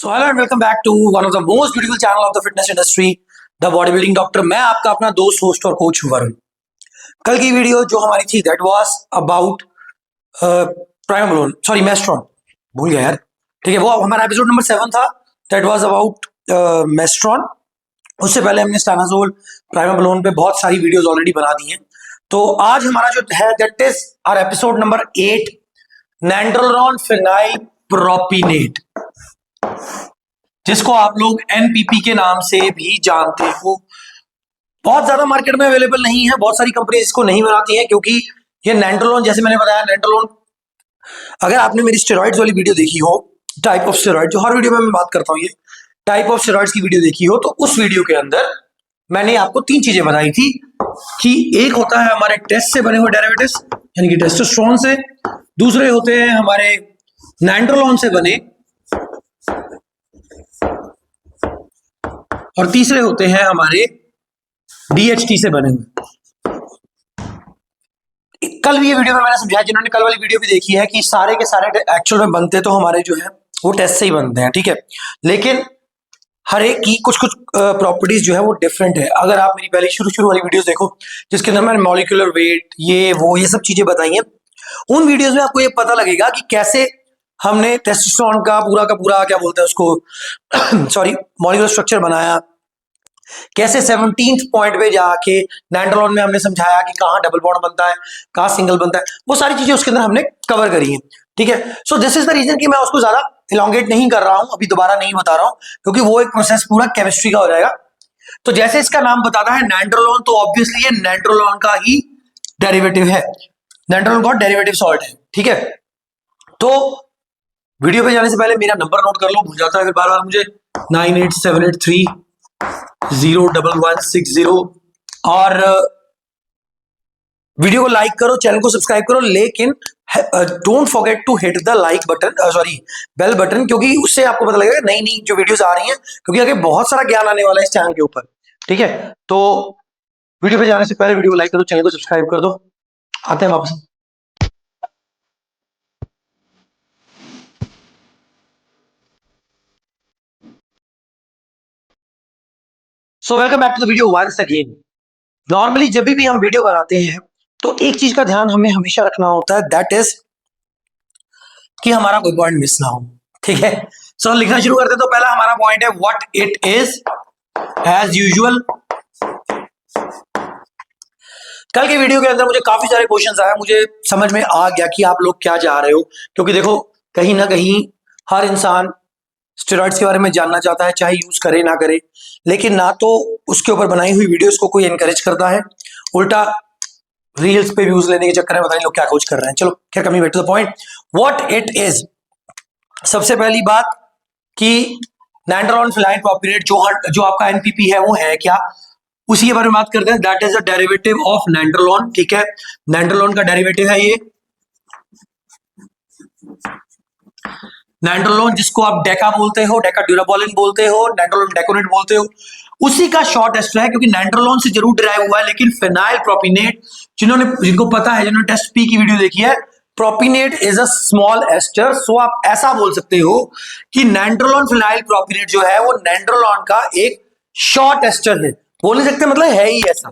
So hello and welcome back to one of the most beautiful channel of the fitness industry, the body building doctor. मैं आपका अपना दोस्त, host और coach Varun. कल की video जो हमारी थी दैट वाज अबाउट प्राइमोलोन, सॉरी मेस्ट्रॉन, भूल गया यार। ठीक है, वो हमारा एपिसोड नंबर 7 था। That was about Masteron. उससे पहले हमने स्टानाजोल, प्राइमोलोन पे बहुत सारी वीडियोस ऑलरेडी बना दी हैं। तो आज हमारा जो है that is our episode number 8, nandrolone phenyl propionate, जिसको आप लोग एनपीपी के नाम से भी जानते हो। बहुत ज्यादा मार्केट में अवेलेबल नहीं है, बहुत सारी कंपनी इसको नहीं बनाती हैं क्योंकि ये नैंड्रोलॉन, जैसे मैंने बताया, नैंड्रोलॉन, अगर आपने मेरी स्टेरॉइड्स वाली वीडियो देखी हो, टाइप ऑफ स्टेरॉइड, जो हर वीडियो में मैं बात करता हूँ, ये टाइप ऑफ स्टेरॉइड्स की वीडियो देखी हो, तो उस वीडियो के अंदर मैंने आपको 3 चीजें बताई थी कि एक होता है हमारे टेस्ट से बने हुए डेरिवेटिव्स, यानी कि टेस्टोस्टेरोन से, दूसरे होते हैं हमारे नैंड्रोलॉन से बने, और तीसरे होते हैं हमारे डीएचटी से बने हुए। कल भी ये वीडियो में मैंने समझाया, जिन्होंने कल वाली वीडियो भी देखी है, कि सारे के सारे एक्चुअल में बनते तो हमारे जो है वो टेस्ट से ही बनते हैं, ठीक है, लेकिन हर एक की कुछ कुछ प्रॉपर्टीज जो है वो डिफरेंट है। अगर आप मेरी पहले शुरू वाली वीडियोस देखो, जिसके अंदर मैंने मॉलिक्यूलर वेट, ये सब चीजें बताई हैं, उन वीडियोस में आपको ये पता लगेगा कि कैसे हमने टेस्टोस्टेरोन का पूरा क्या बोलते हैं उसको सॉरी, मॉलिक्यूलर स्ट्रक्चर बनाया, कैसे 17th पॉइंट पे जाके नैंड्रोलॉन में हमने समझाया कि कहाँ डबल बॉन्ड बनता है, कहाँ सिंगल बनता है, वो सारी चीजें उसके अंदर हमने कवर करी हैं, ठीक है। So this is the reason कि मैं उसको ज्यादा इलॉन्गेट नहीं कर रहा हूं, अभी दोबारा नहीं बता रहा हूं, क्योंकि वो एक प्रोसेस पूरा केमिस्ट्री का हो जाएगा। तो जैसे इसका नाम बताता है नैंड्रोलॉन, तो ऑब्वियसली ये नैंड्रोलॉन का ही डेरिवेटिव है, नैंड्रोलॉन का डेरिवेटिव सॉल्ट है, ठीक है। तो वीडियो पे जाने से पहले मेरा नंबर नोट कर लो, भूल जाता है फिर बार बार मुझे, 9878301160, और वीडियो को लाइक करो, चैनल को सब्सक्राइब करो, लेकिन don't forget to hit the like button, sorry bell button, क्योंकि उससे आपको पता लगेगा नई नई जो वीडियोस आ रही हैं, क्योंकि आगे बहुत सारा ज्ञान आने वाला है इस चैनल के ऊपर, ठीक है। तो वीडियो पे जाने से पहले वीडियो को लाइक करो, चैनल को सब्सक्राइब कर दो। आते हैं वापस। So welcome back to the video once again. Normally जब भी हम वीडियो बनाते हैं तो एक चीज का ध्यान हमें हमेशा रखना होता है, दैट इज कि हमारा कोई पॉइंट मिस ना हो, ठीक है। सो लिखना शुरू करते हैं। तो पहला हमारा पॉइंट है what it is, as usual. कल के वीडियो के अंदर मुझे काफी सारे क्वेश्चंस आए, मुझे समझ में आ गया कि आप लोग क्या चाह रहे हो, क्योंकि देखो कहीं ना कहीं हर इंसान स्टेरॉइड्स के बारे में जानना चाहता है, चाहे यूज करे ना करे, लेकिन ना तो उसके ऊपर बनाई हुई वीडियोस को कोई एनकरेज करता है, उल्टा रील्स पे व्यूज लेने के चक्कर में पता नहीं लोग क्या कुछ कर रहे हैं। चलो क्या, come back to the point, what it is. सबसे पहली बात कि नैंड्रोलॉन फिनाइल प्रोपिनेट जो आपका एनपीपी है वो है क्या, उसी के बारे में बात करते हैं। That is a derivative of nandrolone, ठीक है, नैंड्रोलॉन का डेरिवेटिव है ये नैंड्रोलॉन, जिसको आप डेका बोलते हो, डेका ड्यूराबोलिन बोलते हो, नैंड्रोलॉन डेकोनेट बोलते हो, उसी का शॉर्ट एस्टर है, क्योंकि नैंड्रोलॉन से जरूर डिराइव हुआ है, लेकिन फिनाइल प्रोपिनेट, जिनको पता है, जिन्होंने टेस्ट पी की वीडियो देखी है, propionate is a small ester. So आप ऐसा बोल सकते हो कि नैंड्रोलॉन फिनाइल प्रोपिनेट जो है वो नैंड्रोलॉन का एक शॉर्ट एस्टर है, बोल नहीं सकते, मतलब है ही ऐसा,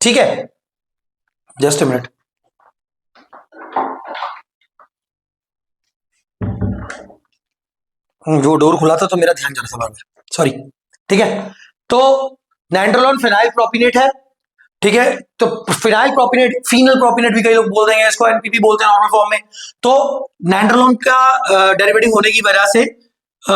ठीक है। जस्ट अ मिनट, वो डोर खुला था तो मेरा ध्यान जाना था बार बार, सॉरी, ठीक है। तो नैंड्रोलॉन फिनाइल प्रोपिनेट है, ठीक है। तो फिनाइल प्रोपिनेट, फीनल प्रोपिनेट भी कई लोग बोल देंगे, इसको एनपीपी बोलते हैं नॉर्मल फॉर्म में। तो नैंड्रोलॉन का डेरिवेटिव होने की वजह से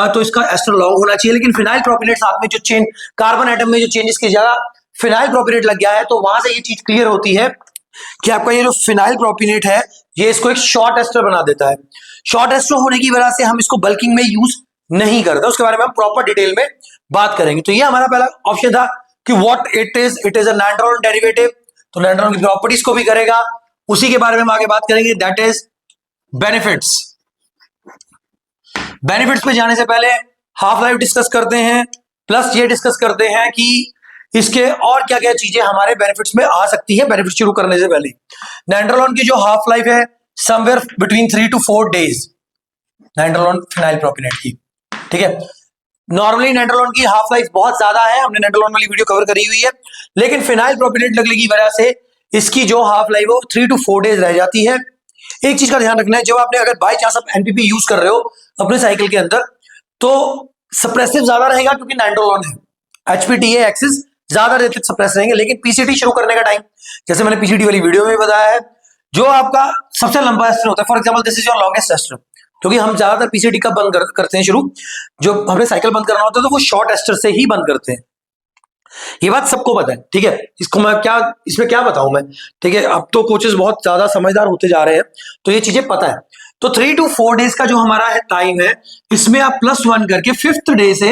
तो इसका एस्टर लॉन्ग होना चाहिए, लेकिन फिनाइल प्रोपिनेट साथ में जो चेन, कार्बन एटम में जो चेंजेस की जगह फिनाइल प्रोपिनेट लग गया है, तो वहां से ये चीज क्लियर होती है कि आपका ये जो फिनाइल प्रोपिनेट है, ये इसको एक शॉर्ट एस्टर बना देता है। शॉर्ट एस्टर होने की वजह से हम इसको बल्किंग में यूज नहीं करते, उसके बारे में हम प्रॉपर डिटेल में बात करेंगे। तो ये हमारा पहला ऑप्शन था कि what it is a nandrolone derivative, तो नैंड्रोलॉन की प्रॉपर्टीज को भी करेगा, उसी के बारे में हम आगे बात करेंगे, दैट इज बेनिफिट्स। बेनिफिट्स पे जाने से पहले हाफ लाइफ डिस्कस करते हैं, प्लस ये डिस्कस करते हैं कि इसके और क्या क्या चीजें हमारे बेनिफिट्स में आ सकती है। बेनिफिट शुरू करने से पहले, नैंड्रोलॉन की जो हाफ लाइफ है somewhere between 3 to 4 days, nandrolone phenyl propionate की, ठीक है। नॉर्मली नैंड्रोलोन की हाफ लाइफ बहुत ज्यादा है, हमने नैंड्रोलोन वाली वीडियो कवर करी हुई है, लेकिन फिनाइल प्रोपिलेट लगने की वजह से इसकी जो हाफ लाइफ वो 3 to 4 डेज रह जाती है। एक चीज का ध्यान रखना है, जब आपने अगर बाय चांस आप एनपीपी यूज कर रहे हो अपने साइकिल के अंदर, तो सप्रेसिव ज्यादा रहेगा क्योंकि नैंड्रोलोन है। एचपीटीए एक्सिस ज्यादा रेटेड सप्रेस रहेंगे, लेकिन पीसीटी शुरू करने का टाइम, जैसे मैंने पीसीटी वाली वीडियो में बताया है, जो आपका सबसे लंबा एस्टर होता है, for example this is your longest ester, क्योंकि हम ज्यादातर पीसीटी का बंद करते हैं शुरू, जो हमने साइकिल बंद करना होता है तो वो शॉर्ट एस्टर से ही बंद करते हैं। ये बात सबको पता है, ठीक है। इसको मैं क्या, इसमें क्या बताऊं मैं, ठीक है। अब तो कोचेस बहुत ज्यादा समझदार होते जा रहे हैं, तो ये चीजें पता है। तो 3 to 4 डेज का जो हमारा है टाइम है, इसमें आप +1 करके 5th डे से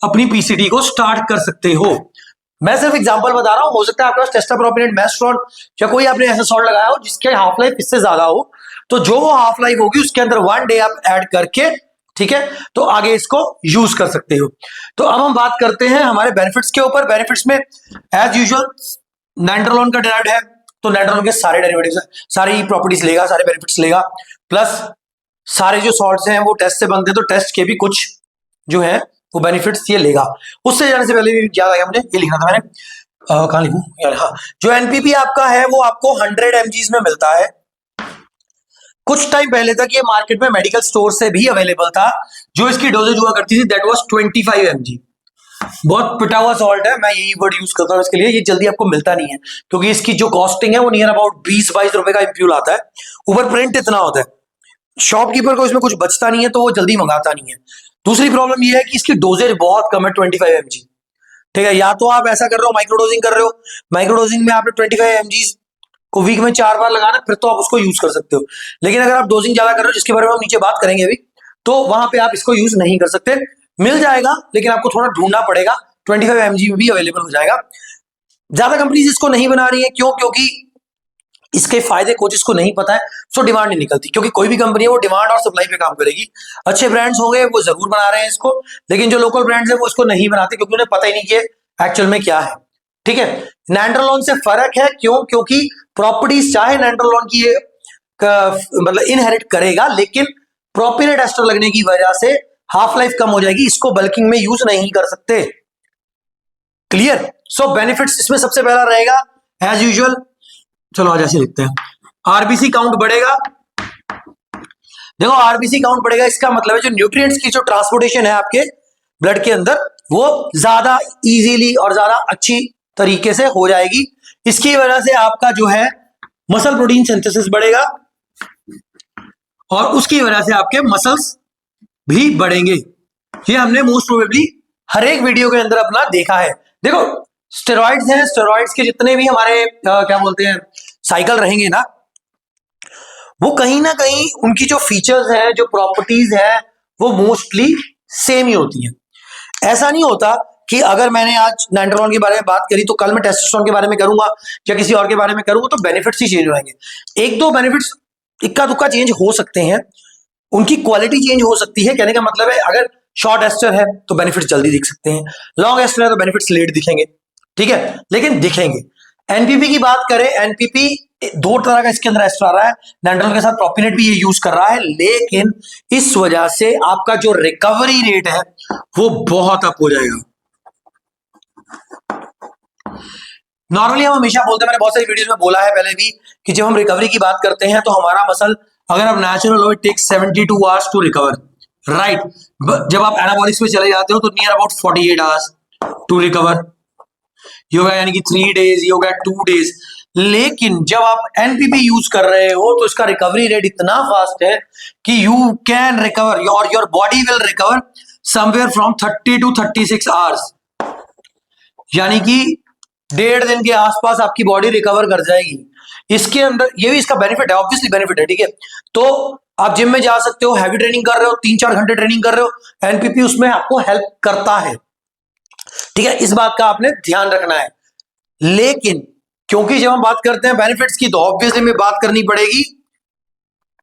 अपनी पीसीटी को स्टार्ट कर सकते हो। मैं सिर्फ एग्जांपल बता रहा हूं, हो सकता है आपके पास टेस्टाप्रोपिनेट, मैस्ट्रॉन या कोई आपने ऐसा सॉल्ट लगाया हो जिसके हाफ लाइफ इससे ज्यादा हो, तो जो वो हाफ लाइफ होगी उसके अंदर 1 डे आप ऐड करके, ठीक है, तो आगे इसको यूज कर सकते हो। तो अब हम बात करते हैं हमारे बेनिफिट्स के ऊपर। बेनिफिट्स में एज यूजुअल नैंड्रोलोन का डेराइव्ड है, तो नैंड्रोलोन के सारे डेरिवेटिव्स, सारी प्रॉपर्टीज लेगा, सारे बेनिफिट्स लेगा, प्लस सारे जो सॉल्ट्स हैं वो टेस्ट से बनते हैं, तो टेस्ट के भी कुछ जो है वो बेनिफिट्स ये लेगा। उससे जाने से पहले भी याद आया मुझे, ये लिखना था मैंने, कहां लिखूं यार, हाँ, जो एनपीपी आपका है वो आपको 100 mg में मिलता है। कुछ टाइम पहले तक ये मार्केट में मेडिकल स्टोर से भी अवेलेबल था। जो इसकी डोजेज हुआ करती थी दैट वाज 25 mg। बहुत पिटा हुआ सॉल्ट है, मैं यही वर्ड यूज करता हूं इसके लिए। ये जल्दी आपको मिलता नहीं है क्योंकि इसकी जो कॉस्टिंग है वो नियर अबाउट 20-22 रुपए का इम्प्यूल आता है, ऊपर प्रिंट इतना होता है, शॉपकीपर को इसमें कुछ बचता नहीं है, तो वो जल्दी मंगाता नहीं है। दूसरी प्रॉब्लम ये है कि इसकी डोजेज बहुत कम है, 25 mg, ठीक है। या तो आप ऐसा कर रहे हो माइक्रोडोजिंग कर रहे हो, माइक्रोडोजिंग में आपने 25 mg को वीक में 4 बार लगाना, फिर तो आप उसको यूज कर सकते हो। लेकिन अगर आप डोजिंग ज्यादा कर रहे हो, जिसके बारे में हम नीचे बात करेंगे अभी, तो वहां पे आप इसको यूज नहीं कर सकते। मिल जाएगा लेकिन आपको थोड़ा ढूंढना पड़ेगा, 25 mg में भी अवेलेबल हो जाएगा। ज्यादा कंपनीज इसको नहीं बना रही है, क्यों? क्योंकि इसके फायदे कोचेस को नहीं पता है, सो डिमांड नहीं निकलती। क्योंकि कोई भी कंपनी है वो डिमांड और सप्लाई पे काम करेगी। अच्छे ब्रांड्स होंगे वो जरूर बना रहे हैं इसको, लेकिन जो लोकल ब्रांड्स है वो इसको नहीं बनाते क्योंकि उन्हें पता ही नहीं कि एक्चुअल में क्या है, ठीक है। नैंड्रोलोन से फर्क है, क्यों? क्योंकि प्रॉपर्टीज चाहे नैंड्रोलोन की मतलब इनहेरिट करेगा, लेकिन प्रोपिनेट एस्टर लगने की वजह से हाफ लाइफ कम हो जाएगी, इसको बल्किंग में यूज नहीं कर सकते। क्लियर? सो बेनिफिट्स इसमें सबसे पहला रहेगा एज यूजुअल, चलो आज ऐसे लिखते हैं, आरबीसी काउंट बढ़ेगा। देखो आरबीसी काउंट बढ़ेगा, इसका मतलब है जो न्यूट्रिएंट्स की जो ट्रांसपोर्टेशन है आपके ब्लड के अंदर वो ज्यादा इजीली और ज्यादा अच्छी तरीके से हो जाएगी। इसकी वजह से आपका जो है मसल प्रोटीन सिंथेसिस बढ़ेगा और उसकी वजह से आपके मसल्स भी बढ़ेंगे। ये हमने मोस्ट प्रोबेबली हर एक वीडियो के अंदर अपना देखा है। देखो स्टेरॉइड्स हैं, स्टेरॉइड्स के जितने भी हमारे क्या बोलते हैं साइकिल रहेंगे ना, वो कहीं ना कहीं उनकी जो फीचर्स हैं, जो प्रॉपर्टीज हैं, वो मोस्टली सेम ही होती हैं। ऐसा नहीं होता कि अगर मैंने आज नैंड्रोलोन के बारे में बात करी तो कल मैं टेस्टोस्टेरोन के बारे में करूंगा या किसी और के बारे में करूंगा तो बेनिफिट्स ही चेंज होंगे। एक दो बेनिफिट्स इक्का दुक्का चेंज हो सकते हैं, उनकी क्वालिटी चेंज हो सकती है। कहने का मतलब है अगर शॉर्ट एस्टर है तो बेनिफिट्स जल्दी दिख सकते हैं, लॉन्ग एस्टर है तो बेनिफिट्स लेट दिखेंगे, ठीक है, लेकिन दिखेंगे। एनपीपी की बात करें, एनपीपी 2 तरह का इसके अंदर एस्टर आ रहा है, नैंड्रोलोन के साथ प्रोपिनेट भी ये यूज कर रहा है, लेकिन इस वजह से आपका जो रिकवरी रेट है वो बहुत अप हो जाएगा। नॉर्मली हम हमेशा बोलते हैं, मैंने बहुत सारी वीडियोस में बोला है पहले भी, कि जब हम रिकवरी की बात करते हैं तो हमारा मसल अगर आप नेचुरल हो, it takes 72 hours to recover, right. जब आप एनाबॉलिक्स पे चले जाते हो तो near about 48 hours to recover, ये हो गया यानी कि 3 डेज, ये हो गया 2 डेज। लेकिन जब आप एनपीपी यूज कर रहे हो तो इसका रिकवरी रेट इतना फास्ट है कि यू कैन रिकवर और your body will recover somewhere from 30 to 36 hours, यानी कि 1.5 दिन के आसपास आपकी बॉडी रिकवर कर जाएगी। इसके अंदर ये भी इसका बेनिफिट है, ऑब्वियसली बेनिफिट है, ठीक है। तो आप जिम में जा सकते हो, हैवी ट्रेनिंग कर रहे हो, 3-4 घंटे ट्रेनिंग कर रहे हो, एनपीपी उसमें आपको हेल्प करता है, ठीक है। इस बात का आपने ध्यान रखना है। लेकिन क्योंकि जब हम बात करते हैं बेनिफिट्स की तो ऑब्वियसली में बात करनी पड़ेगी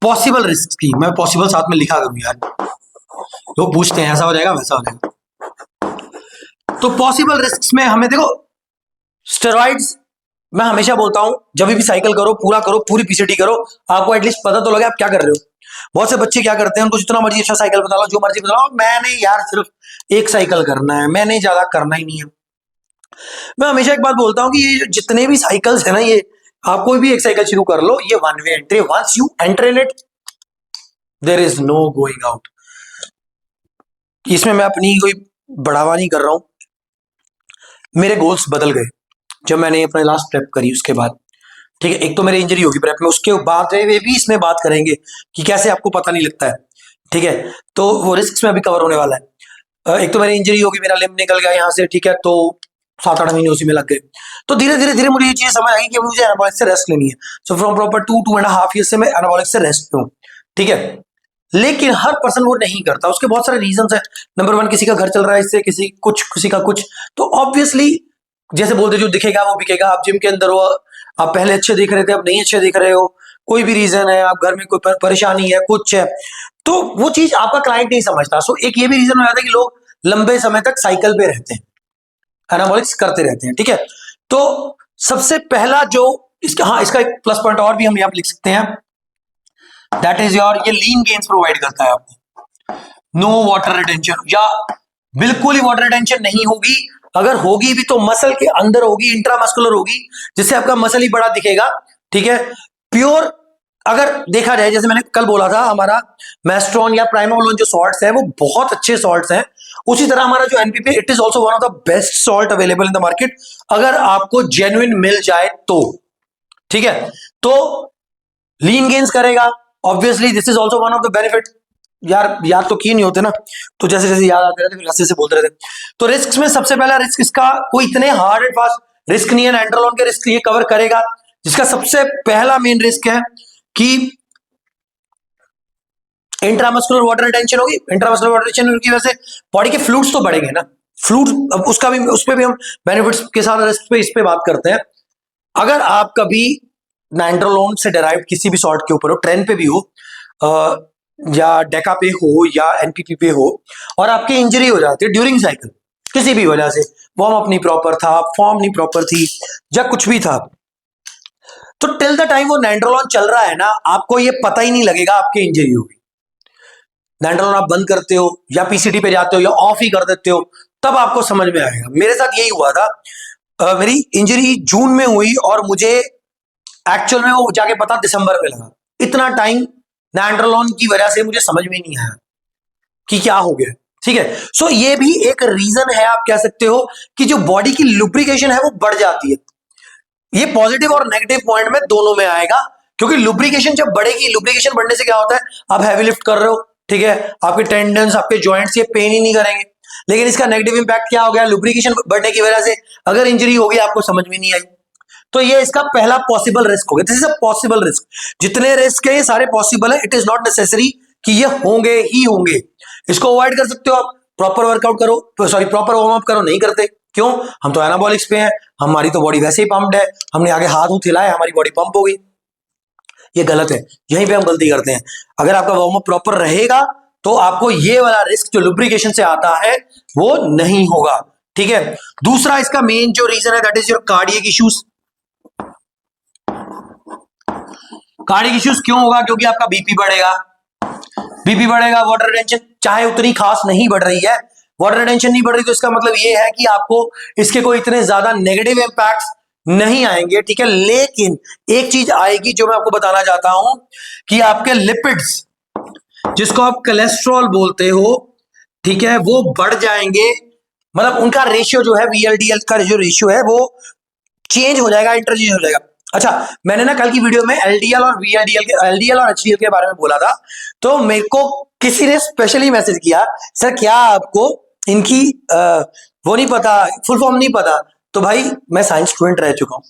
पॉसिबल रिस्क की। मैं पॉसिबल साथ में लिखा करूं यार, लोग पूछते हैं ऐसा हो जाएगा वैसा हो जाएगा। तो पॉसिबल रिस्क में हमें देखो, स्टेरॉइड्स मैं हमेशा बोलता हूं जब भी साइकिल करो, पूरा करो, पूरी पीसीटी करो, आपको एटलीस्ट पता तो लगे आप क्या कर रहे हो। बहुत से बच्चे क्या करते हैं, उनको जितना मर्जी अच्छा साइकिल बता लो, जो मर्जी बता लो, मैंने यार सिर्फ एक साइकिल करना है, मैंने ज्यादा करना ही नहीं है। मैं हमेशा एक बात बोलता हूँ कि ये जितने भी साइकिल्स है ना, ये आप कोई भी एक साइकिल शुरू कर लो, ये one way entry, once you enter in it there is no going out. इसमें मैं अपनी कोई बढ़ावा नहीं कर रहा हूं, मेरे गोल्स बदल गए जब मैंने अपने लास्ट प्रेप करी उसके बाद। ठीक है, एक तो मेरी इंजरी होगी प्रेप में, उसके बाद वे भी इसमें बात करेंगे कि कैसे आपको पता नहीं लगता है। ठीक है, तो वो रिस्क में अभी कवर होने वाला है। एक तो मेरी इंजरी होगी, मेरा लिम्ब निकल गया यहाँ से, ठीक है, तो 7-8 महीने उसी में लग गए। तो धीरे धीरे धीरे मुझे ये चीज समझ आई कि मुझे एनाबॉलिक से रेस्ट लेनी है। सो फ्रॉम प्रॉपर 2.5 ईयर से मैं एनाबॉलिक से रेस्ट पे हूँ। ठीक है, लेकिन हर पर्सन वो नहीं करता, उसके बहुत सारे रीजंस है। नंबर 1, किसी का घर चल रहा है इससे, किसी का कुछ, तो ऑब्वियसली जैसे बोलते जो दिखेगा वो बिकेगा। आप जिम के अंदर हो, आप पहले अच्छे दिख रहे थे, अब नहीं अच्छे दिख रहे हो, कोई भी रीजन है, आप घर में कोई परेशानी है, कुछ है, तो वो चीज आपका क्लाइंट नहीं समझता। सो एक ये भी रीजन हो जाता है कि लोग लंबे समय तक साइकिल पे रहते हैं, एनाबॉलिक्स करते रहते हैं। ठीक है, तो सबसे पहला जो इसका एक प्लस पॉइंट और भी हम यहाँ पे लिख सकते हैं, दैट इज योर, ये लीन गेन्स प्रोवाइड करता है आपको। नो वाटर रिटेंशन, या बिल्कुल ही वाटर रिटेंशन नहीं होगी, अगर होगी भी तो मसल के अंदर होगी, इंट्रामस्कुलर होगी, जिससे आपका मसल ही बड़ा दिखेगा। ठीक है, प्योर अगर देखा जाए, जैसे मैंने कल बोला था, हमारा मैस्ट्रॉन या प्राइमोलोन जो सॉल्ट्स हैं वो बहुत अच्छे सॉल्ट्स हैं, उसी तरह हमारा जो NPP, it is also one of the best salt available in the market, अगर आपको जेन्युइन मिल जाए तो। ठीक है, तो लीन गेन्स करेगा, obviously this is also one of the benefit. याद तो किए नहीं होते ना, तो जैसे जैसे याद आते रहते फिर ऐसे से बोलते रहते। तो रिस्क में सबसे पहला रिस्क इसका कोई इतने हार्ड एंड फास्ट रिस्क नहीं है, एंड्रोलोन के रिस्क ये कवर करेगा। जिसका सबसे पहला मेन रिस्क है कि इंट्रामस्कुलर वाटर रिटेंशन होगी। इंट्रामस्कुलर वाटर रिटेंशन की वजह से बॉडी के फ्लूइड्स तो बढ़ेंगे ना, फ्लूइड्स, अब उसका भी, उस पर भी हम बेनिफिट्स के साथ रिस्क पे इस पे बात करते हैं। अगर आप कभी नाइट्रोलोन से डेराइव किसी भी सॉल्ट के ऊपर हो, ट्रेन पे भी हो, या डेका पे हो या एनपीपी पे हो, और आपकी इंजरी हो जाती है ड्यूरिंग साइकिल किसी भी वजह से, वार्म अप नहीं प्रॉपर था, फॉर्म नहीं प्रॉपर थी, या कुछ भी था, तो टिल द टाइम वो नाइट्रोलोन चल रहा है ना, आपको ये पता ही नहीं लगेगा आपकी इंजरी होगी। नाइट्रोलोन आप बंद करते हो या पीसीटी पे जाते हो या ऑफ ही कर देते हो, तब आपको समझ में आएगा। मेरे साथ यही हुआ था, मेरी इंजरी जून में हुई और मुझे एक्चुअल में वो जाके पता दिसंबर में लगा। इतना टाइम नाइट्रोलोन की वजह से मुझे समझ में नहीं आया कि क्या हो गया। ठीक है, सो ये भी एक रीजन है, आप कह सकते हो कि जो बॉडी की लुब्रिकेशन है वो बढ़ जाती है। ये पॉजिटिव और नेगेटिव पॉइंट में दोनों में आएगा, क्योंकि लुब्रिकेशन जब बढ़ेगी, लुब्रिकेशन बढ़ने से क्या होता है, आप हैवी लिफ्ट कर रहे हो, ठीक है, आपके टेंडन्स, आपके जॉइंट्स ये पेन ही नहीं करेंगे। लेकिन इसका नेगेटिव इंपैक्ट क्या हो गया, लुब्रिकेशन बढ़ने की वजह से अगर इंजरी हो गई, आपको समझ में नहीं आई, तो ये इसका पहला पॉसिबल रिस्क हो गया। This is a possible risk. जितने रिस्क है ये सारे पॉसिबल है, इट इज नॉट नेसेसरी कि ये होंगे ही होंगे। इसको अवॉइड कर सकते हो आप, प्रॉपर वर्कआउट करो, सॉरी प्रॉपर वार्म अप करो, नहीं करते क्यों, हम तो एनाबॉलिक्स पे हैं, हमारी तो बॉडी वैसे ही पंप्ड है, हमने आगे हाथ उठ हिलाया, हमारी बॉडी पंप हो गई। ये गलत है, यहीं पे हम गलती करते हैं। अगर आपका वार्म अप प्रॉपर रहेगा तो आपको ये वाला रिस्क जो लुब्रिकेशन से आता है वो नहीं होगा। ठीक है, दूसरा इसका मेन जो रीजन है that is your cardiac issues. Cardiac issues क्यों होगा, क्योंकि आपका बीपी बढ़ेगा, बीपी बढ़ेगा, वाटर रिटेंशन चाहे उतनी खास नहीं बढ़ रही है, वाटर रिटेंशन नहीं बढ़ रही, तो इसका मतलब ये है कि आपको इसके कोई इतने ज्यादा नेगेटिव इंपैक्ट्स नहीं आएंगे। ठीक है, लेकिन एक चीज आएगी जो मैं आपको बताना चाहता हूं कि आपके लिपिड्स, जिसको आप कोलेस्ट्रॉल बोलते हो, ठीक है, वो बढ़ जाएंगे। मतलब उनका रेशियो जो है, वीएलडीएल का जो रेशियो है वो चेंज हो जाएगा, इंटरचेंज हो जाएगा। अच्छा, मैंने ना कल की वीडियो में एलडीएल और वीएलडीएल के, एलडीएल और एचडीएल के बारे में बोला था, तो मेरे को किसी ने स्पेशली मैसेज किया, सर क्या आपको इनकी वो नहीं पता, फुल फॉर्म नहीं पता। तो भाई मैं साइंस स्टूडेंट रह चुका हूं,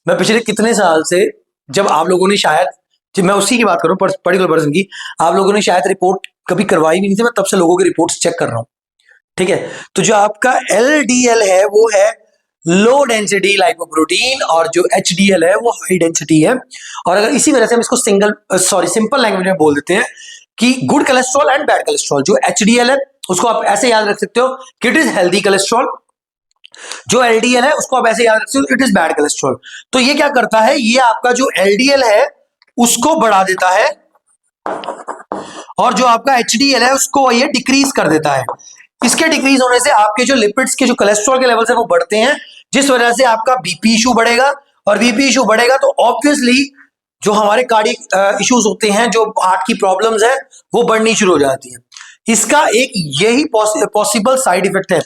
मैं पिछले कितने साल से, जब आप लोगों ने शायद, जब मैं उसी की बात करूं पर्टिकुलर पर्सन की, आप लोगों ने शायद रिपोर्ट कभी करवाई भी नहीं थी, मैं तब से लोगों की रिपोर्ट्स चेक कर रहा हूं। ठीक है, तो जो आपका एलडीएल है वो है लो डेंसिटी लाइपोप्रोटीन, और जो एचडीएल है वो हाई डेंसिटी है। और अगर इसी वजह से हम इसको सिंपल लैंग्वेज में बोल देते हैं कि good cholesterol and bad cholesterol. जो एचडीएल है उसको आप ऐसे याद रख सकते हो कि इट इज हेल्दी कोलेस्ट्रॉल, जो एलडीएल है उसको आप ऐसे याद रख सकते हो इट इज बैड कोलेस्ट्रॉल। तो ये क्या करता है, ये आपका जो एलडीएल है उसको बढ़ा देता है, और जो आपका HDL है उसको ये डिक्रीज कर देता है। इसके डिक्रीज होने से आपके जो लिपिड्स के जो कोलेस्ट्रॉल के लेवल्स है वो बढ़ते हैं, जिस वजह से आपका बीपी इशू बढ़ेगा, और बीपी इशू बढ़ेगा तो ऑब्वियसली जो हमारे कार्डियक इश्यूज होते हैं, जो हार्ट की प्रॉब्लम्स है, वो बढ़नी शुरू हो जाती है। इसका एक यही पॉसिबल साइड इफेक्ट है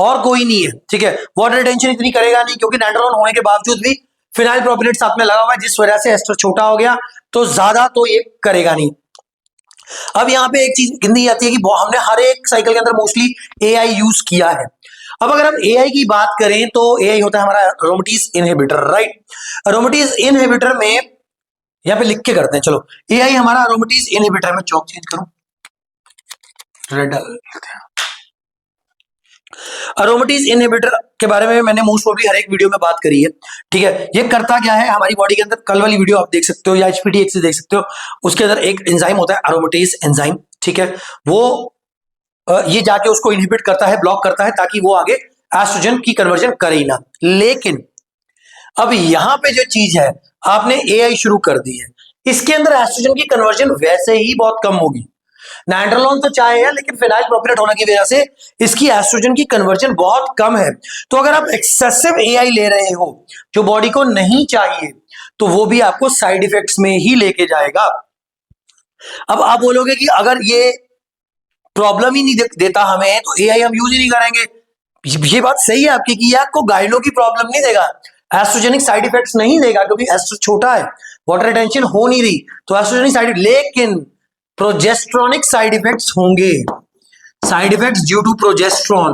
और कोई नहीं है, ठीक है। वाटर रिटेंशन इतनी करेगा नहीं, क्योंकि नाइट्रोल होने के बावजूद भी फिनाइल प्रोपिलेट साथ में लगा हुआ है, जिस वजह से एस्टर छोटा हो गया, तो ज्यादा तो ये करेगा नहीं। अब यहाँ पे एक चीज गिनती जाती है कि हमने हर एक साइकिल के अंदर मोस्टली AI यूज किया है। अब अगर हम AI की बात करें तो AI होता है हमारा एरोमेटिस इनहिबिटर, राइट। एरोमेटिस इनहिबिटर में यहाँ पे लिख के करते हैं, चलो AI हमारा एरोमेटिस इनहिबिटर में, चौक चेंज करूं, रेड डाल देते हैं। एरोमेटिस इनहिबिटर के बारे में मैंने मोस्ट प्रोबब्ली हर एक वीडियो में बात करी है, ठीक है। ये करता क्या है हमारी बॉडी के अंदर, कल वाली वीडियो आप देख सकते हो या HPTX से देख सकते हो, उसके अंदर एक एंजाइम होता है एरोमेटेज एंजाइम, ठीक है। वो ये जाके उसको इनहिबिट करता है, ब्लॉक करता है, ताकि वो आगे एस्ट्रोजन की कन्वर्जन करे ही ना। लेकिन अब यहां पे जो चीज है, आपने AI शुरू कर दी है, इसके अंदर एस्ट्रोजन की कन्वर्जन वैसे ही बहुत कम होगी। नाइट्रोलोन तो चाहे है, लेकिन फिनाइल प्रोपिलेट होने की वजह से इसकी एस्ट्रोजन की कन्वर्जन बहुत कम है। तो अगर आप एक्सेसिव AI ले रहे हो जो बॉडी को नहीं चाहिए, तो वो भी आपको साइड इफेक्ट्स में ही लेके जाएगा। अब आप बोलोगे कि अगर ये प्रॉब्लम ही नहीं देता हमें, तो AI हम यूज ही नहीं करेंगे। ये बात सही है आपकी कि ये आपको गाइनो की प्रॉब्लम नहीं देगा, एस्ट्रोजेनिक साइड इफेक्ट्स नहीं देगा, क्योंकि एस्ट्रो छोटा है, वाटर रिटेंशन हो नहीं रही, तो एस्ट्रोजेनिक साइड, लेकिन प्रोजेस्ट्रॉनिक साइड इफेक्ट्स होंगे, side effects due to progesterone.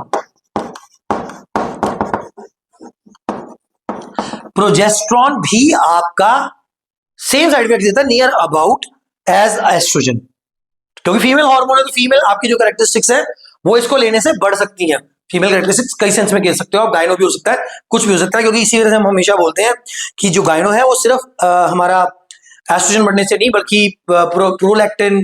Progesterone भी आपका सेम साइड इफेक्ट देता है, नियर अबाउट एज एस्ट्रोजन, क्योंकि फीमेल हार्मोन है, तो फीमेल आपकी जो कैरेक्टरिस्टिक्स है वो इसको लेने से बढ़ सकती हैं। फीमेल कैरेक्टरिस्टिक्स कई सेंस में कह सकते हो आप, गायनो भी हो सकता है, कुछ भी हो सकता है, क्योंकि इसी वजह से हम हमेशा बोलते हैं कि जो गायनो है वो सिर्फ हमारा एस्ट्रोजन बढ़ने से नहीं, बल्कि प्रोलैक्टिन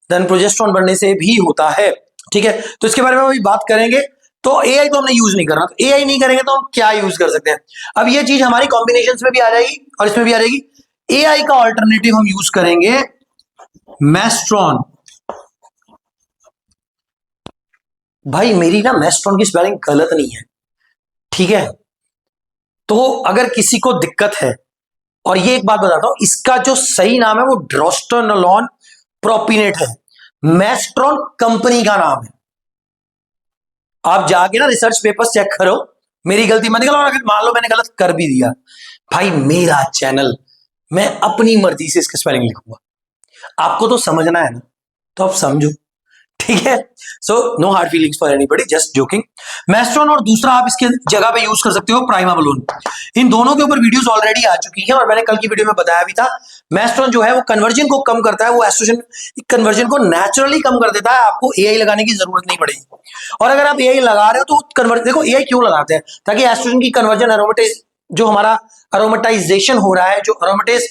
देन प्रोजेस्टेरोन बढ़ने से भी होता है, ठीक है। तो इसके बारे में अभी बात करेंगे। तो AI तो हमने यूज नहीं करना, तो AI नहीं करेंगे तो हम क्या यूज कर सकते हैं। अब ये चीज हमारी कॉम्बिनेशंस में भी आ जाएगी और इसमें भी आ जाएगी। AI का ऑल्टरनेटिव हम यूज करेंगे मेस्ट्रॉन। भाई मेरी ना मेस्ट्रॉन की स्पेलिंग गलत नहीं है, ठीक है। तो अगर किसी को दिक्कत है, और ये एक बात बताता हूं, इसका जो सही नाम है वो ड्रोस्टेनोलॉन प्रोपिनेट है, मेस्ट्रॉन कंपनी का नाम है। आप जाके ना रिसर्च पेपर्स चेक करो, मेरी गलती मत निकालो, अगर मान लो मैंने गलत कर भी दिया, भाई मेरा चैनल, मैं अपनी मर्जी से इसकी स्पेलिंग लिखूंगा, आपको तो समझना है ना, तो आप समझो, ठीक है। So no hard feelings for anybody, just joking. Masteron, और दूसरा आप इसके जगह पे यूज कर सकते हो प्राइमाबलोन। इन दोनों के ऊपर वीडियोस ऑलरेडी आ चुकी हैं, और मैंने कल की वीडियो में बताया भी था। मेस्ट्रॉन जो है वो कन्वर्जन को कम करता है, वो एस्ट्रोजन कन्वर्जन को नेचुरली कम कर देता है, आपको AI लगाने की जरूरत नहीं पड़ेगी। और अगर आप AI लगा रहे हो तो कन्वर्जन, देखो AI क्यों लगाते हैं, ताकि एस्ट्रोजन की कन्वर्जन, एरोमेटाइज, जो हमारा एरोमेटाइजेशन हो रहा है, जो एरोमेटेज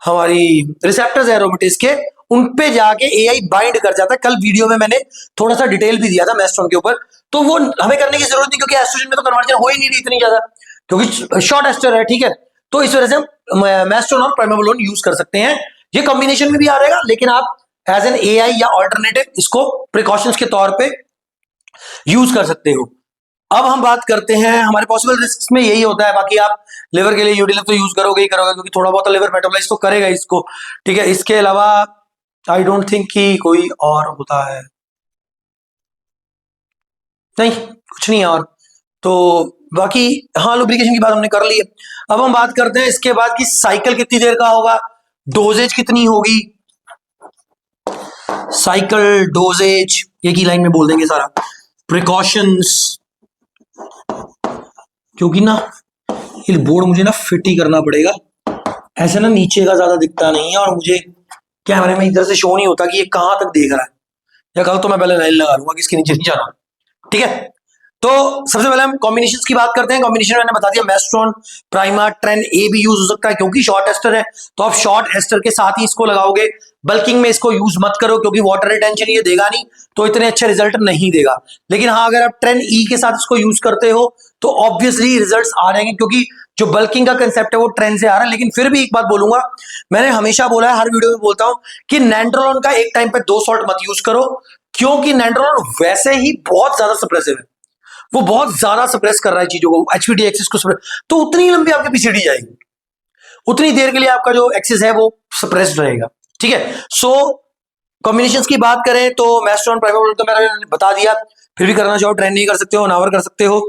हमारी रिसेप्टर्स है एरोमेटेज के, उन पे जाके AI बाइंड कर जाता है। कल वीडियो में मैंने थोड़ा सा डिटेल भी दिया था मेस्ट्रॉन के ऊपर, तो वो हमें करने की जरूरत नहीं, क्योंकि एस्ट्रोजन में तो कन्वर्जन हो ही नहीं रही इतनी ज्यादा, क्योंकि शॉर्ट एस्टर है, ठीक है। तो इस वजह से हम मेस्ट्रॉन और प्राइमाबलोन यूज कर सकते हैं। ये कॉम्बिनेशन में भी आ रहेगा, लेकिन आप एज एन AI या ऑल्टरनेटिव इसको प्रिकॉशंस के तौर पे यूज कर सकते हो। अब हम बात करते हैं हमारे पॉसिबल रिस्क में, यही होता है। बाकी आप लिवर के लिए यूडिलिव तो यूज करोगे ही करोगे, क्योंकि थोड़ा बहुत लिवर मेटाबोलाइज तो करेगा इसको, ठीक है। इसके अलावा आई डोंट थिंक कि कोई और होता है, नहीं कुछ नहीं है और। तो बाकी हाँ, लुब्रिकेशन की बात हमने कर ली है। अब हम बात करते हैं इसके बाद कि साइकिल कितनी देर का होगा, डोजेज कितनी होगी, साइकिल, डोजेज, एक ही लाइन में बोल देंगे सारा। प्रिकॉशंस, क्योंकि ना ये बोर्ड मुझे ना फिट ही करना पड़ेगा, ऐसे ना नीचे का ज्यादा दिखता नहीं है, और मुझे कैमरे में इधर से शो नहीं होता कि ये कहां तक देख रहा है। या कल तो मैं पहले लाइन लगा लूंगा कि इसके नीचे नहीं जाना, ठीक है। तो सबसे पहले हम कॉम्बिनेशंस की बात करते हैं। कॉम्बिनेशन मैंने बता दिया, मेस्ट्रॉन, प्राइमा, ट्रेन ए भी यूज हो सकता है, क्योंकि शॉर्ट एस्टर है, तो आप शॉर्ट एस्टर के साथ ही इसको लगाओगे। बल्किंग में इसको यूज मत करो, क्योंकि वाटर रिटेंशन ये देगा नहीं, तो इतने अच्छे रिजल्ट नहीं देगा। लेकिन हाँ, अगर आप ट्रेन ई के साथ इसको यूज करते हो तो ऑब्वियसली रिजल्ट्स आ रहे हैं, क्योंकि जो बल्किंग का कंसेप्ट है वो ट्रेंड से आ रहा है। लेकिन फिर भी एक बात बोलूंगा, मैंने हमेशा बोला है, हर वीडियो में बोलता हूं कि नैंड्रोलॉन का एक टाइम पे 2 सॉल्ट मत यूज करो, क्योंकि नैंड्रोलॉन वैसे ही बहुत ज्यादा सप्रेसिव है, वो बहुत ज्यादा सप्रेस कर रहा है चीजों को, एचपीडी एक्सिस को सप्रेस, तो उतनी लंबी आपकी पीसीडी जाएगी, उतनी देर के लिए आपका जो एक्सिस है वो सप्रेस्ड रहेगा। ठीक है, सो कॉम्बिनेशंस की बात करें तो मैस्ट्रॉन प्राइमर तो मैंने बता दिया, फिर भी करना चाहो ट्रेंड नहीं कर सकते हो, नावर कर सकते हो,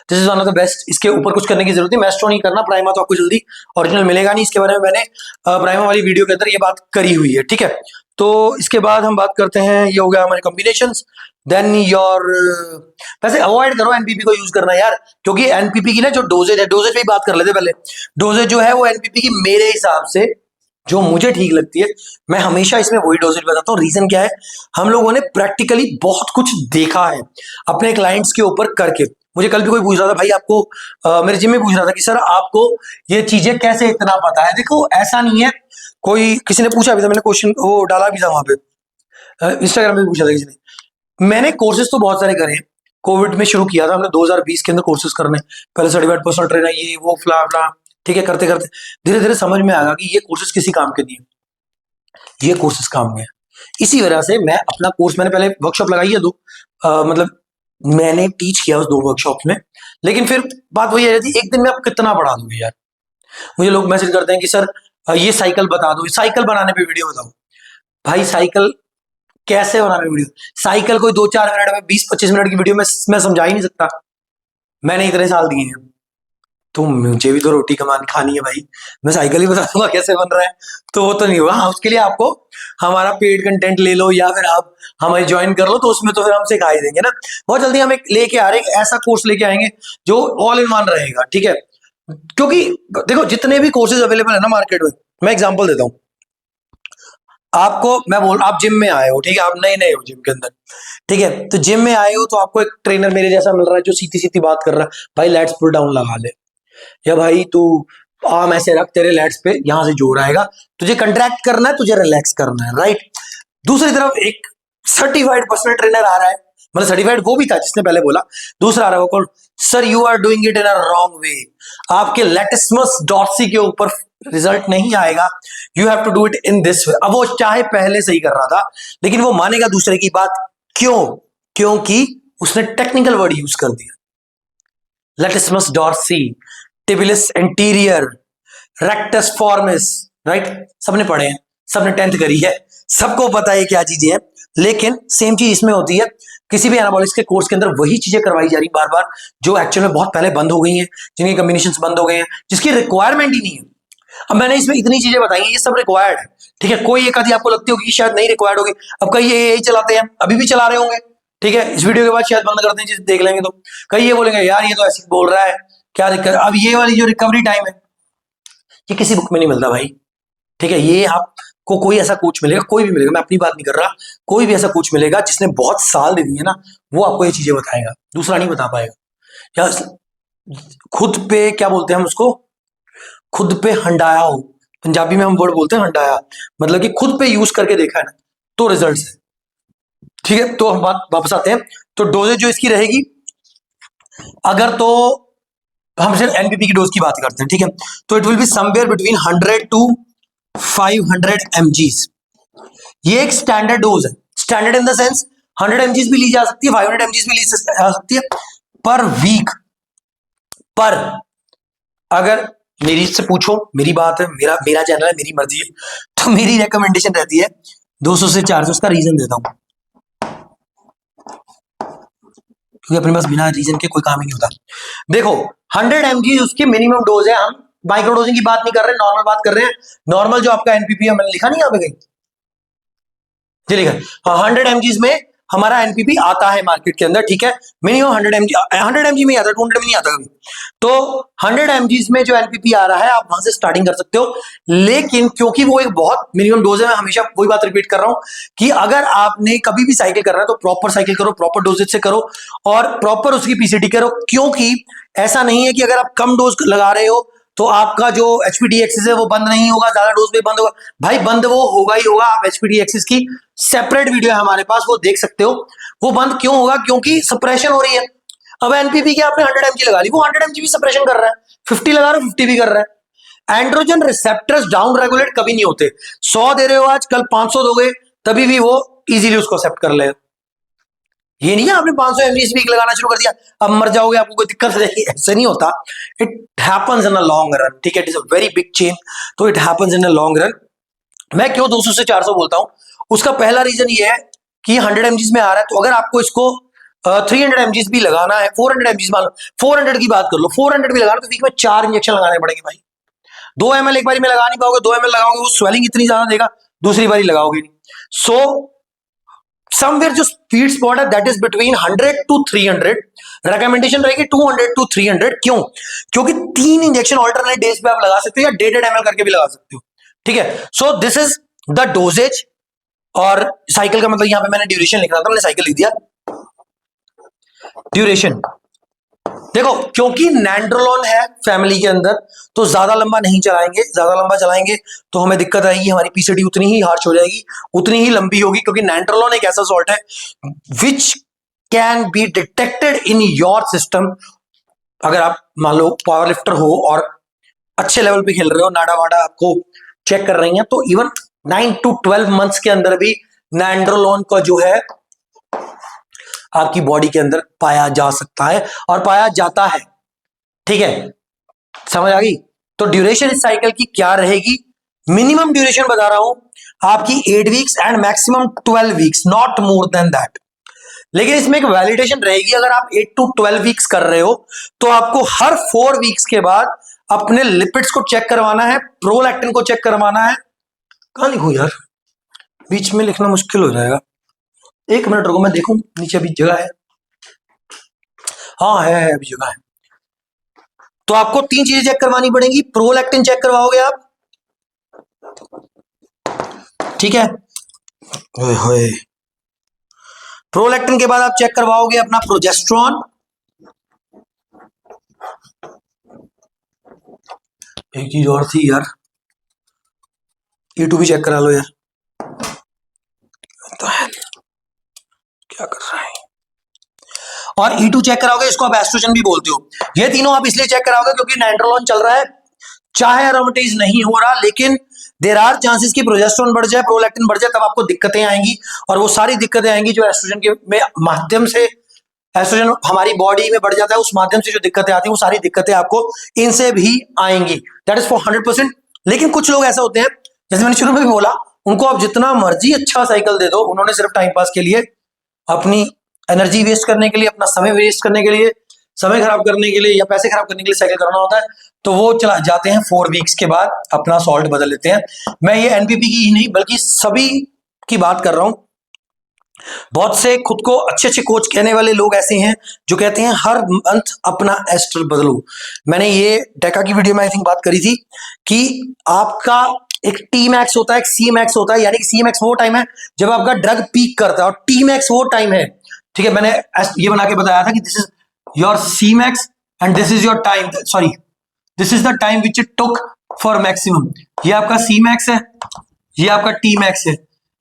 this is one of the best. इसके ऊपर कुछ करने की जरूरत नहीं, मैस्ट्रॉन ही करना, प्राइमा तो आपको जल्दी ओरिजिनल मिलेगा नहीं, इसके बारे में मैंने प्राइमा वाली वीडियो के अंदर ये बात करी हुई है। ठीक है, तो इसके बाद हम बात करते हैं, ये हो गया हमारे कॉम्बिनेशंस। देन योर, वैसे अवॉइड करो एनपीपी को यूज करना यार, क्योंकि एनपीपी की ना जो डोजेज है, डोजेज पे ही बात कर लेते पहले। डोजेज जो है वो एनपीपी की मेरे हिसाब से जो मुझे ठीक लगती है, मैं हमेशा इसमें वही डोजेज बताता हूँ। रीजन क्या है, हम लोगों ने प्रैक्टिकली बहुत कुछ देखा है अपने क्लाइंट्स के ऊपर करके। मुझे कल भी कोई पूछ रहा था, भाई आपको मेरे जिम में पूछ रहा था कि सर आपको ये चीजें कैसे इतना पता है। देखो ऐसा नहीं है, कोई किसी ने पूछा भी था, मैंने क्वेश्चन वो डाला भी था वहां पे, इंस्टाग्राम पे पूछा था किसी ने। मैंने कोर्सेज तो बहुत सारे करे हैं, कोविड में शुरू किया था हमने 2020 के अंदर कोर्सेज करने, पहले सर्टिफाइड पर्सनल ट्रेनर, ये वो फ्ला फ्ला, ठीक है, करते करते धीरे धीरे समझ में आ गया कि ये कोर्सेज किसी काम के नहीं है, ये कोर्सेज काम में है। इसी वजह से मैं अपना कोर्स, मैंने पहले वर्कशॉप लगाई है 2, मतलब मैंने टीच किया उस 2 वर्कशॉप में, लेकिन फिर बात वही आ जाती है, एक दिन में आप कितना पढ़ा दोगे यार। मुझे लोग मैसेज करते हैं कि सर ये साइकिल बता दो, साइकिल बनाने पे वीडियो बताओ। भाई साइकिल कैसे बनाने वीडियो, साइकिल कोई 2-4 मिनट में, 20-25 मिनट की वीडियो में मैं समझा ही नहीं सकता। मैंने इतने साल दिए हैं, तो मुझे भी तो रोटी कमानी खानी है भाई, मैं साइकिल ही बता दूंगा कैसे बन रहा है, तो वो तो नहीं होगा। हाँ, उसके लिए आपको हमारा पेड कंटेंट ले लो या फिर आप हमारी ज्वाइन कर लो, तो उसमें तो फिर हम सिखा ही देंगे ना। बहुत जल्दी हम एक लेके आ रहे हैं, ऐसा कोर्स लेके आएंगे जो ऑल इन वन रहेगा। ठीक है, क्योंकि देखो जितने भी कोर्सेज अवेलेबल है ना मार्केट में, मैं एग्जांपल देता हूं आपको, मैं बोल, आप जिम में आए हो, ठीक है, आप नए नए हो जिम के अंदर, ठीक है, तो जिम में आए हो तो आपको एक ट्रेनर मेरे जैसा मिल रहा है जो सीधी सीधी बात कर रहा है, भाई लेट्स पुल डाउन लगा ले, या भाई तू आर्म ऐसे रख, तेरे लेट्स पे यहां से जोर आएगा, तुझे कंट्रैक्ट करना है, तुझे रिलैक्स करना है, राइट। दूसरी तरफ एक सर्टिफाइड पर्सनल ट्रेनर आ रहा है, मतलब सर्टिफाइड वो भी था जिसने पहले बोला, दूसरा आ रहा है वो कौन, sir you are doing it in a wrong way, आपके लेटिस्मस डॉर्सी के ऊपर रिजल्ट नहीं आएगा, you have to do it in this way. अब वो चाहे पहले से ही कर रहा था, लेकिन वो मानेगा दूसरे की बात, क्यों, क्योंकि उसने टेक्निकल वर्ड यूज कर दिया, लेटिस्मस डॉर्सी, टिबिलिस एंटीरियर, रेक्टस फॉर्मिस, राइट, सबने पढ़े हैं, सबने 10th करी है, सबको पता है क्या चीजें हैं। लेकिन सेम चीज इसमें होती है, किसी भी एनाबॉलिक्स के कोर्स के अंदर वही चीजें करवाई जा रही बार बार, जो एक्चुअल में बहुत पहले बंद हो गई हैं, जिनके कॉम्बिनेशंस बंद हो गए हैं, जिसकी रिक्वायरमेंट ही नहीं है। अब मैंने इसमें इतनी चीजें बताई हैं, ये सब रिक्वायर्ड है, ठीक है, कोई एक आधी आपको लगती होगी शायद नहीं रिक्वायर्ड होगी। अब कई ये यही चलाते हैं, अभी भी चला रहे होंगे, ठीक है, इस वीडियो के बाद शायद बंद कर दें, चीज देख लेंगे तो कई ये बोलेंगे यार ये तो ऐसे बोल रहा है, क्या दिक्कत। अब ये वाली जो रिकवरी टाइम है, ये किसी बुक में नहीं मिलता भाई, ठीक है, ये आपको कोई ऐसा कोच मिलेगा, कोई भी मिलेगा, मैं अपनी बात नहीं कर रहा, कोई भी ऐसा कोच मिलेगा जिसने बहुत साल दे दिए ना, वो आपको ये चीजें बताएगा, दूसरा नहीं बता पाएगा। या खुद पे क्या बोलते हैं हम उसको, खुद पे हंडाया हो, पंजाबी में हम वर्ड बोलते हैं हंडाया, मतलब कि खुद पे यूज करके देखा है ना, तो रिजल्ट्स है। ठीक है, तो हम बात वापस आते हैं, तो डोजेज जो इसकी रहेगी, अगर तो हम सिर्फ एनपीपी की डोज की बात करते हैं, ठीक है, तो it will be somewhere between 100 to 500 mgs। ये एक स्टैंडर्ड डोज है, standard in the sense 100 mgs भी ली जा सकती है, 500 mgs भी ली जा सकती है पर वीक। पर अगर मेरी से पूछो, मेरी बात है, मेरा चैनल है, मेरी मर्जी है, तो मेरी रिकमेंडेशन रहती है 200 से 400। उसका रीजन देता हूं, क्योंकि अपने पास बिना रीजन के कोई काम ही नहीं होता। देखो 100 mg उसकी मिनिमम डोज है, हम माइक्रो डोजिंग की बात नहीं कर रहे, नॉर्मल बात कर रहे हैं। नॉर्मल जो आपका एनपीपी है, मैंने लिखा नहीं यहाँ पे कहीं, जी लिखा, हाँ 100 mg में हमारा एनपीपी आता है मार्केट के अंदर, ठीक है, मिनिमम 100 mg में ही आता है, 200 में नहीं आता कभी। तो 100 mg में जो एनपीपी आ रहा है, आप वहां से स्टार्टिंग कर सकते हो, लेकिन क्योंकि वो एक बहुत मिनिमम डोज है, मैं हमेशा वही बात रिपीट कर रहा हूं कि अगर आपने कभी भी साइकिल करना है तो प्रॉपर साइकिल करो, प्रॉपर डोजेज से करो और प्रॉपर उसकी पीसीटी करो, क्योंकि ऐसा नहीं है कि अगर आप कम डोज लगा रहे हो तो आपका जो एचपीडी एक्सिस है वो बंद नहीं होगा, ज्यादा डोज में बंद होगा। भाई बंद वो होगा ही होगा, आप एचपीडी एक्सिस की सेपरेट वीडियो है हमारे पास, वो देख सकते हो। वो बंद क्यों होगा, क्योंकि सप्रेशन हो रही है। अब एनपीपी के आपने 100 mg लगा ली, वो 100 mg भी सप्रेशन कर रहा है, 50 लगा रहे हो 50 भी कर रहा है। एंड्रोजन रिसेप्टर्स डाउन रेगुलेट कभी नहीं होते। 100 दे रहे हो आज, कल 500 दोगे, तभी भी वो इजीली उसको एक्सेप्ट कर ले। ये नहीं है आपने 500 mg स्पीक लगाना शुरू कर दिया अब मर जाओगे, आपको कोई दिक्कत नहीं, ऐसे नहीं होता। It happens in a long run, ठीक है, it is a very big chain, तो it happens in a long run. मैं क्यों 200 से 400 बोलता हूं, उसका पहला रीजन ये है कि 100 mg में आ रहा है, तो अगर आपको इसको 300 mg भी लगाना है, 400 mg मान लो, 400 की बात कर लो, 400 भी लगाना तो वीक में 4 इंजेक्शन लगाने पड़ेंगे भाई। 2 ml एक बारी में लगा नहीं पाओगे, 2 ml लगाओगे वो स्वेलिंग इतनी ज्यादा देगा, दूसरी बारी लगाओगे नहीं। सो समवेयर जो स्वीट स्पॉट है that is between 100 to 300, recommendation रहेगी 200 to 300। क्यों? क्योंकि 3 इंजेक्शन ऑल्टरनेट डेज पे आप लगा सकते हो या 1.5 ml करके भी लगा सकते हो, ठीक है। So this is the dosages. और साइकिल का मतलब यहां पे मैंने ड्यूरेशन लिख रहा था, मैंने साइकिल लिख दिया। ड्यूरेशन देखो, क्योंकि नैंड्रोलोन है फैमिली के अंदर, तो ज्यादा लंबा नहीं चलाएंगे, ज्यादा लंबा चलाएंगे तो हमें दिक्कत आएगी, हमारी पीसीडी उतनी ही हार्श हो जाएगी, उतनी ही लंबी होगी, क्योंकि नैंड्रोलोन एक ऐसा सॉल्ट है which can be detected in your system. अगर आप मान लो पावर लिफ्टर हो और अच्छे लेवल पे खेल रहे हो, नाडा वाडा आपको चेक कर रही हैं, तो इवन 9 to 12 मंथ्स के अंदर भी नैंड्रोलोन का जो है आपकी बॉडी के अंदर पाया जा सकता है और पाया जाता है, ठीक है, समझ आ गई। तो ड्यूरेशन इस साइकिल की क्या रहेगी, मिनिमम ड्यूरेशन बता रहा हूं आपकी 8 weeks and maximum 12 weeks, not more than that. लेकिन इसमें एक वैलिडेशन रहेगी, अगर आप 8 to 12 वीक्स कर रहे हो तो आपको हर 4 वीक्स के बाद अपने लिपिड्स को चेक करवाना है, प्रोलैक्टिन को चेक करवाना है। कहां लिखूं यार, बीच में लिखना मुश्किल हो जाएगा, 1 मिनट रुको, मैं देखूं नीचे अभी जगह है, हाँ है अभी जगह है। तो आपको 3 चीजें चेक करवानी पड़ेंगी, प्रोलैक्टिन चेक करवाओगे आप, ठीक है, प्रोलैक्टिन के बाद आप चेक करवाओगे अपना प्रोजेस्ट्रॉन, एक चीज और थी यार, E2 भी चेक करा लो यार, तो क्या कर रहा है, और E2 चेक कराओगे, इसको आप एस्ट्रोजन भी बोलते हो। ये तीनों आप इसलिए चेक कराओगे क्योंकि नाइट्रोलोन चल रहा है, चाहे एरोमेटाइज नहीं हो रहा, लेकिन देयर आर चांसेस कि प्रोजेस्टेरोन बढ़ जाए, प्रोलैक्टिन बढ़ जाए, तब आपको दिक्कतें आएंगी, और वो सारी दिक्कतें आएंगी जो एस्ट्रोजन के में माध्यम से, एस्ट्रोजन हमारी बॉडी में बढ़ जाता है, उस माध्यम से जो दिक्कतें आती हैं वो सारी दिक्कतें आपको इनसे भी आएंगी, दैट इज फॉर 100%। लेकिन कुछ लोग ऐसे होते हैं, जैसे मैंने शुरू में भी बोला, उनको आप जितना मर्जी अच्छा साइकिल दे दो, उन्होंने सिर्फ टाइम पास के लिए, अपनी एनर्जी वेस्ट करने के लिए, अपना समय वेस्ट करने के लिए, समय खराब करने के लिए या पैसे खराब करने के लिए साइकिल कराना होता है, तो वो चला जाते हैं 4 वीक्स के बाद अपना सॉल्ट बदल लेते हैं। मैं ये एनपीपी की ही नहीं बल्कि सभी की बात कर रहा हूं। बहुत से खुद को अच्छे अच्छे कोच कहने वाले लोग ऐसे हैं जो कहते हैं हर मंथ अपना एस्टर बदलो। मैंने ये डेका की वीडियो में आई थिंक बात करी थी कि आपका एक टी मैक्स होता है, एक सी मैक्स होता है, यानी कि सी मैक्स वो टाइम है जब आपका ड्रग पीक करता है, और टी मैक्स वो टाइम है, ठीक है, मैंने ये बना के बताया था कि this is your C max and this is your time, sorry this is the time which it took for maximum. ये आपका सी मैक्स है, ये आपका टी मैक्स है,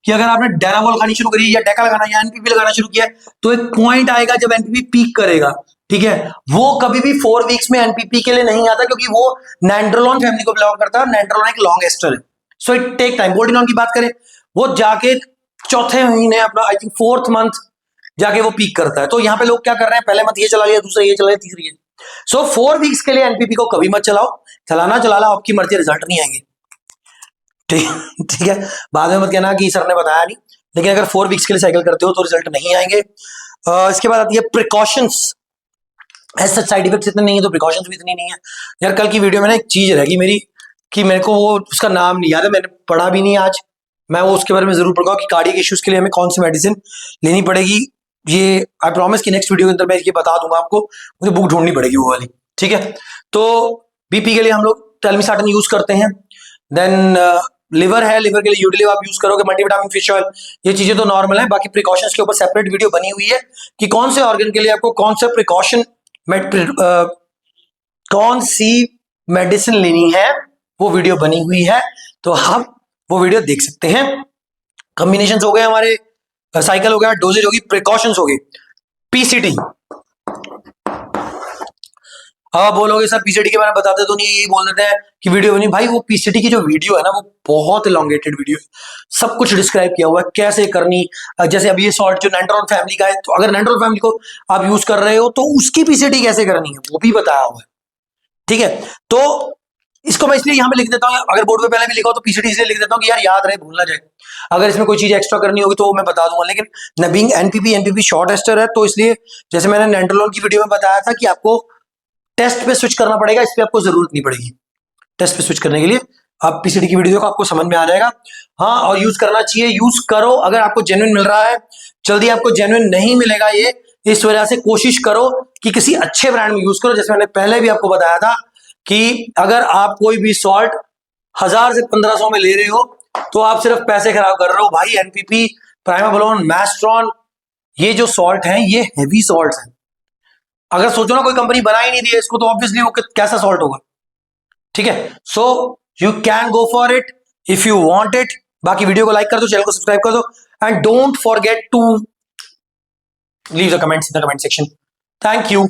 कि अगर आपने डेनावॉल खानी शुरू करी या डेका लगाना या एनपीपी लगाना शुरू किया तो एक पॉइंट आएगा जब एनपीपी पीक करेगा, ठीक है, वो कभी भी 4 वीक्स में एनपीपी के लिए नहीं आता, क्योंकि वो नैंड्रोलोन फैमिली को बिलोंग करता है, नैंड्रोलोन एक लॉन्ग एस्टर है, सो इट टेक टाइम। बोल्डिनॉन की बात करें, वो जाके चौथे महीने अपना आई थिंक 4th मंथ जाके वो पीक करता है। तो यहाँ पे लोग क्या कर रहे हैं, पहले मंथ ये चला लिया, दूसरा ये चला लिया, तीसरी ये। सो 4 वीक्स के लिए एनपीपी को कभी मत चलाओ, चलाना चला ला, आपकी मर्जी, रिजल्ट नहीं आएंगे, ठीक है, बाद में मत कहना कि सर ने बताया नहीं, लेकिन अगर 4 वीक्स के लिए साइकिल करते हो तो रिजल्ट नहीं आएंगे। इसके बाद आती है प्रिकॉशंस। ऐसा साइड इफेक्ट्स इतने नहीं है तो प्रिकॉशंस भी इतनी नहीं है यार। कल की वीडियो में ना एक चीज रहेगी मेरी कि मेरे को वो उसका नाम नहीं याद है, मैंने पढ़ा भी नहीं आज, मैं वो उसके बारे में जरूर पढ़ूंगा कि कार्डियक इश्यूज के लिए हमें कौन सी मेडिसिन लेनी पड़ेगी। ये आई प्रॉमिस कि नेक्स्ट वीडियो के अंदर मैं ये बता दूंगा आपको, मुझे बुक ढूंढनी पड़ेगी वो वाली, ठीक है। तो बीपी के लिए हम लोग टेलमिसार्टन यूज करते हैं, देन लिवर है, लिवर के लिए यूटिलिव आप यूज करोगे, मल्टीविटामिन फिश ऑयल, ये चीजें तो नॉर्मल है। बाकी प्रिकॉशंस के ऊपर सेपरेट वीडियो बनी हुई है कि कौन से ऑर्गन के लिए आपको कौन सा प्रिकॉशन कौन सी मेडिसिन लेनी है, वो वीडियो बनी हुई है, तो आप वो वीडियो देख सकते हैं। कॉम्बिनेशन हो गए हमारे, साइकिल हो गया, डोजेज होगी, प्रिकॉशंस हो गई, पीसीटी अब आप बोलोगे सर पीसीटी के बारे में बताते तो नहीं, यही बोल देते हैं कि वीडियो बनी। भाई वो पीसीटी की जो वीडियो है ना वो बहुत इलॉन्गेटेड वीडियो है, सब कुछ डिस्क्राइब किया हुआ है कैसे करनी। जैसे अब ये सॉल्ट जो नेंट्रॉन फैमिली का है, तो अगर नेंट्रॉन फैमिली को आप यूज कर रहे हो तो उसकी पीसीटी कैसे करनी है वो भी बताया हुआ है, ठीक है। तो इसको मैं इसलिए यहां पे लिख देता हूं, अगर बोर्ड पे पहले भी लिखा हो तो पीसीटी इसलिए लिख देता हूं कि यार याद रहे, भूल ना जाए। अगर इसमें कोई चीज एक्स्ट्रा करनी होगी तो मैं बता दूंगा, लेकिन न बीइंग एनपीपी शॉर्ट टेस्टर है तो इसलिए जैसे मैंने नेंट्रोलोन की वीडियो में बताया था कि आपको टेस्ट पे स्विच करना पड़ेगा, इस पे आपको जरूरत नहीं पड़ेगी। टेस्ट पे स्विच करने के लिए आप पीसीटी की वीडियो को आपको समझ में आ जाएगा। हाँ, और यूज करना चाहिए, यूज करो अगर आपको जेन्युइन मिल रहा है। जल्दी आपको जेन्युइन नहीं मिलेगा ये, इस वजह से कोशिश करो कि किसी अच्छे ब्रांड में यूज करो। जैसे मैंने पहले भी आपको बताया था कि अगर आप कोई भी सॉल्ट 1000 से 1500 में ले रहे हो तो आप सिर्फ पैसे खराब कर रहे हो भाई। एनपीपी, प्राइमाबलोन, मैस्ट्रॉन, ये जो सॉल्ट हैं ये हेवी सॉल्ट हैं। अगर सोचो ना कोई कंपनी बना ही नहीं दी है इसको तो ऑब्वियसली वो कैसा सॉल्ट होगा, ठीक है। So you can go for it if you want it. बाकी वीडियो को लाइक कर दो, चैनल को सब्सक्राइब कर दो, and don't forget to leave the comments in the comment section. Thank you.